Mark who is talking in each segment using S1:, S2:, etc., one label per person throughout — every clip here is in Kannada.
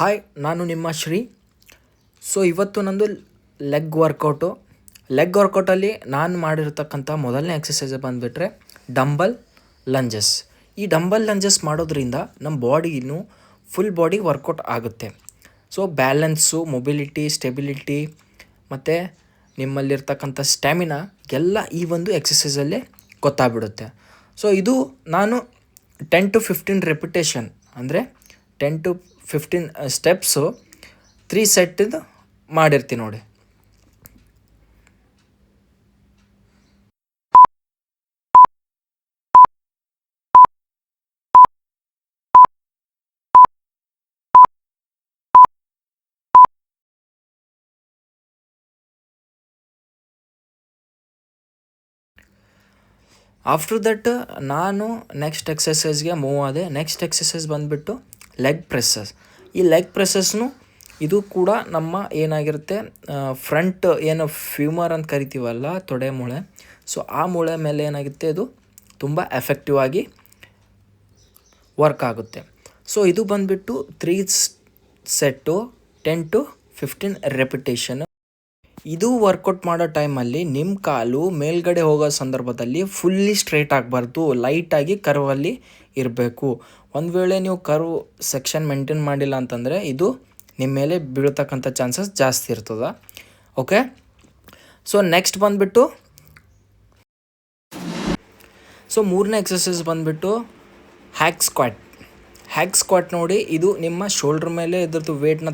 S1: ಹಾಯ್, ನಾನು ನಿಮ್ಮ ಶ್ರೀ. ಇವತ್ತು ನಂದು ಲೆಗ್ ವರ್ಕೌಟಲ್ಲಿ ನಾನು ಮಾಡಿರ್ತಕ್ಕಂಥ ಮೊದಲನೇ ಎಕ್ಸಸೈಸ್ ಬಂದುಬಿಟ್ರೆ ಡಂಬಲ್ ಲಂಜಸ್. ಈ ಡಂಬಲ್ ಲಂಜಸ್ ಮಾಡೋದ್ರಿಂದ ನಮ್ಮ ಬಾಡಿನೂ ಫುಲ್ ಬಾಡಿ ವರ್ಕೌಟ್ ಆಗುತ್ತೆ. ಬ್ಯಾಲೆನ್ಸು, ಮೊಬಿಲಿಟಿ, ಸ್ಟೆಬಿಲಿಟಿ ಮತ್ತು ನಿಮ್ಮಲ್ಲಿರ್ತಕ್ಕಂಥ ಸ್ಟ್ಯಾಮಿನಾ ಎಲ್ಲ ಈ ಒಂದು ಎಕ್ಸಸೈಸಲ್ಲೇ ಗೊತ್ತಾಗ್ಬಿಡುತ್ತೆ. ಇದು ನಾನು 10 to 15 ರೆಪಿಟೇಷನ್ ಅಂದರೆ 10 to 15 ಸ್ಟೆಪ್ಸು 3 ಸೆಟ್ಟಿಂದು ಮಾಡಿರ್ತೀನಿ ನೋಡಿ. ಆಫ್ಟರ್ ದಟ್ ನಾನು ನೆಕ್ಸ್ಟ್ ಎಕ್ಸಸೈಸ್ಗೆ ಮೂವ್ ಆದೆ. ನೆಕ್ಸ್ಟ್ ಎಕ್ಸಸೈಸ್ ಬಂದುಬಿಟ್ಟು ಲೆಗ್ ಪ್ರೆಸ್ಸಸ್. ಈ ಲೆಗ್ ಪ್ರೆಸ್ಸಸ್ನು ಇದು ಕೂಡ ನಮ್ಮ ಏನಾಗಿರುತ್ತೆ, ಫ್ರಂಟ್ ಏನು ಫ್ಯೂಮರ್ ಅಂತ ಕರಿತೀವಲ್ಲ, ತೊಡೆ ಮೂಳೆ, ಆ ಮೂಳೆ ಮೇಲೆ ಏನಾಗುತ್ತೆ, ಇದು ತುಂಬ ಎಫೆಕ್ಟಿವ್ ಆಗಿ ವರ್ಕ್ ಆಗುತ್ತೆ. ಇದು ಬಂದುಬಿಟ್ಟು 3 ಸೆಟ್ಟು 10 to 15 ರೆಪಿಟೇಷನ್. ಇದು ವರ್ಕೌಟ್ ಮಾಡೋ ಟೈಮಲ್ಲಿ ನಿಮ್ಮ ಕಾಲು ಮೇಲ್ಗಡೆ ಹೋಗೋ ಸಂದರ್ಭದಲ್ಲಿ ಫುಲ್ಲಿ ಸ್ಟ್ರೈಟ್ ಆಗಬಾರ್ದು, ಲೈಟಾಗಿ ಕರ್ವಲ್ಲಿ ಇರಬೇಕು. ಒಂದು ವೇಳೆ ನೀವು ಕರ್ವ್ ಸೆಕ್ಷನ್ ಮೇಂಟೈನ್ ಮಾಡಿಲ್ಲ ಅಂತಂದರೆ ಇದು ನಿಮ್ಮ ಮೇಲೆ ಬೀಳ್ತಕ್ಕಂಥ ಚಾನ್ಸಸ್ ಜಾಸ್ತಿ ಇರ್ತದೆ. ಓಕೆ, ನೆಕ್ಸ್ಟ್ ಬಂದುಬಿಟ್ಟು ಮೂರನೇ ಎಕ್ಸಸೈಸ್ ಬಂದುಬಿಟ್ಟು ಹ್ಯಾಕ್ ಸ್ಕ್ವಾಟ್ ನೋಡಿ. ಇದು ನಿಮ್ಮ ಶೋಲ್ಡ್ರ್ ಮೇಲೆ ಇದ್ರದ್ದು ವೇಟ್ನ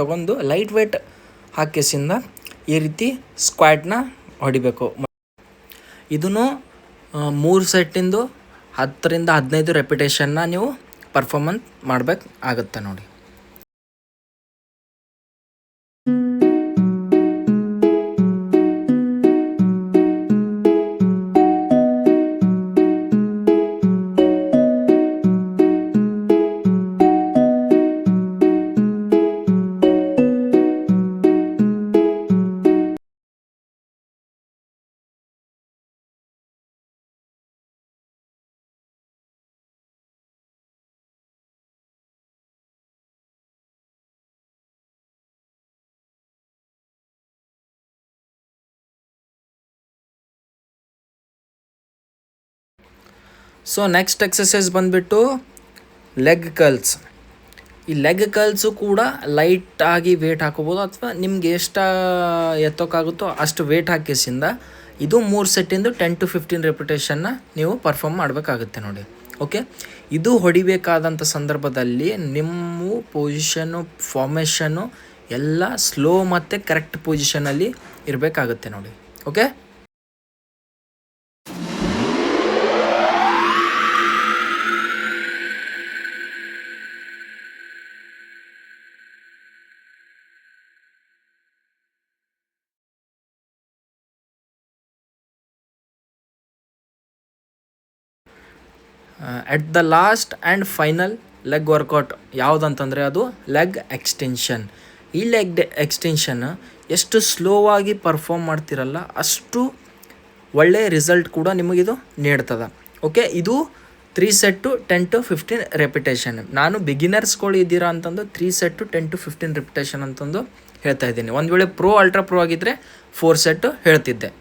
S1: ತೊಗೊಂಡು ಲೈಟ್ ವೇಟ್ ಹಾಕಿಸಿಂದ ಈ ರೀತಿ ಸ್ಕ್ವಾಟ್ನ ಹೊಡಿಬೇಕು. ಇದನ್ನು 3 ಸೆಟ್ಟಿಂದು 10 to 15 ರೆಪಿಟೇಷನ್ನ ನೀವು ಪರ್ಫಾರ್ಮೆನ್ಸ್ ಮಾಡಬೇಕಾಗುತ್ತೆ ನೋಡಿ. ನೆಕ್ಸ್ಟ್ ಎಕ್ಸಸೈಸ್ ಬಂದುಬಿಟ್ಟು ಲೆಗ್ ಕರ್ಲ್ಸ್. ಈ ಲೆಗ್ ಕರ್ಲ್ಸು ಕೂಡ ಲೈಟಾಗಿ ವೇಟ್ ಹಾಕೋಬೋದು, ಅಥವಾ ನಿಮ್ಗೆ ಎಷ್ಟು ಎತ್ತೋಕ್ಕಾಗುತ್ತೋ ಅಷ್ಟು ವೇಟ್ ಹಾಕಿಸಿಂದ ಇದು 3 ಸೆಟ್ಟಿಂದು 10 to 15 ರೆಪಿಟೇಷನ್ನ ನೀವು ಪರ್ಫಾರ್ಮ್ ಮಾಡಬೇಕಾಗುತ್ತೆ ನೋಡಿ. ಓಕೆ, ಇದು ಹೊಡಿಬೇಕಾದಂಥ ಸಂದರ್ಭದಲ್ಲಿ ನಿಮ್ಮ ಪೊಸಿಷನ್ನು, ಫಾರ್ಮೇಷನ್ನು ಎಲ್ಲ ಸ್ಲೋ ಮತ್ತು ಕರೆಕ್ಟ್ ಪೊಸಿಷನಲ್ಲಿ ಇರಬೇಕಾಗುತ್ತೆ ನೋಡಿ. Okay, at the last and final leg workout ಯಾವುದಂತಂದರೆ ಅದು ಲೆಗ್ ಎಕ್ಸ್ಟೆನ್ಷನ್. ಈ ಲೆಗ್ ಎಕ್ಸ್ಟೆನ್ಷನ್ ಎಷ್ಟು ಸ್ಲೋವಾಗಿ ಪರ್ಫಾರ್ಮ್ ಮಾಡ್ತಿರಲ್ಲ ಅಷ್ಟು ಒಳ್ಳೆಯ ರಿಸಲ್ಟ್ ಕೂಡ ನಿಮಗಿದು ನೀಡ್ತದೆ. ಓಕೆ, ಇದು 3 ಸೆಟ್ಟು 10 to 15 ರೆಪಿಟೇಷನ್. ನಾನು ಬಿಗಿನರ್ಸ್ಗಳು ಇದ್ದೀರಾ ಅಂತಂದು 3 ಸೆಟ್ಟು 10 to 15 ರೆಪಿಟೇಷನ್ ಅಂತಂದು ಹೇಳ್ತಾ ಇದ್ದೀನಿ. ಒಂದು ವೇಳೆ ಅಲ್ಟ್ರಾ ಪ್ರೋ ಆಗಿದ್ದರೆ 4 ಸೆಟ್ಟು ಹೇಳ್ತಿದ್ದೆ.